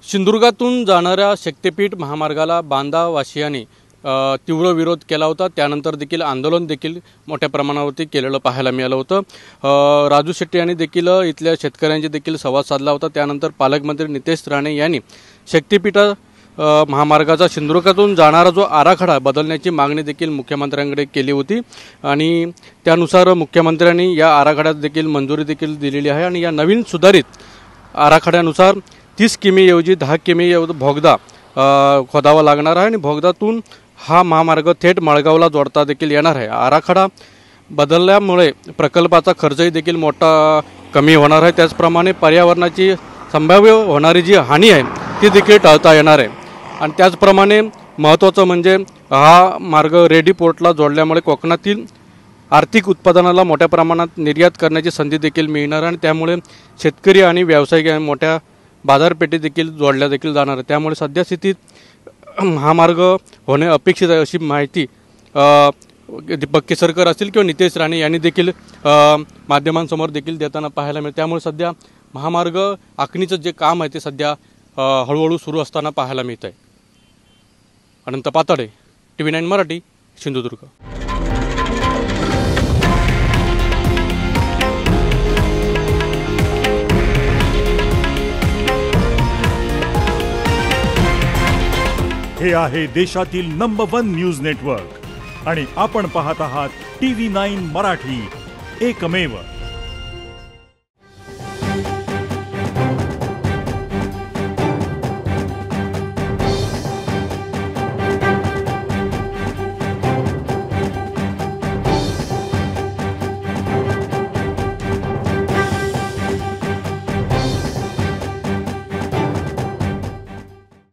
सिंधुदुर्गातून जाणाऱ्या शक्तिपीठ महामार्गाला बांधावासियांनी तीव्र विरोध केला होता। त्यानंतर देखील आंदोलन देखील मोठ्या प्रमाणावरती केलेलं पाहायला मिळालं होतं। राजू शेट्टी यांनी देखील इथल्या शेतकऱ्यांशी देखील संवाद साधला होता। त्यानंतर पालकमंत्री नितेश राणे यांनी शक्तिपीठ महामार्गाचा सिंधुदुर्गातून जाणारा जो आराखडा बदलण्याची मागणी देखील मुख्यमंत्र्यांकडे केली होती आणि त्यानुसार मुख्यमंत्र्यांनी या आराखड्यात देखील मंजुरी देखील दिलेली आहे आणि या नवीन सुधारित आराखड्यानुसार 30 किमीऐवजी 10 किमी भोगदा खोदावा लागणार आहे आणि भोगदातून हा महामार्ग थेट मळगावला जोडता देखील येणार आहे। आराखडा बदलल्यामुळे प्रकल्पाचा खर्चही देखील मोठा कमी होणार आहे। त्याचप्रमाणे पर्यावरणाची संभाव्य होणारी जी हानी आहे ती देखील टाळता येणार आहे आणि त्याचप्रमाणे महत्त्वाचं म्हणजे हा मार्ग रेडी पोर्टला जोडल्यामुळे कोकणातील आर्थिक उत्पादनाला मोठ्या प्रमाणात निर्यात करण्याची संधी देखील मिळणार आणि त्यामुळे शेतकरी आणि व्यावसायिक मोठ्या बाजारपेठे देखील जोडल्या देखील जाणार आहे। त्यामुळे सध्या स्थितीत हा मार्ग होणे अपेक्षित आहे अशी माहिती दीपक केसरकर असतील किंवा नितेश राणे यांनी देखील माध्यमांसमोर देखील देताना पाहायला मिळते। त्यामुळे सध्या महामार्ग आखणीचं जे काम आहे ते सध्या हळूहळू सुरू असताना पाहायला मिळत आहे। अनंत पातळे, TV9 मराठी, सिंधुदुर्ग। हे आहे देशातील नंबर 1 न्यूज नेटवर्क आणि आपण पाहत आहात TV9 मराठी, एकमेव।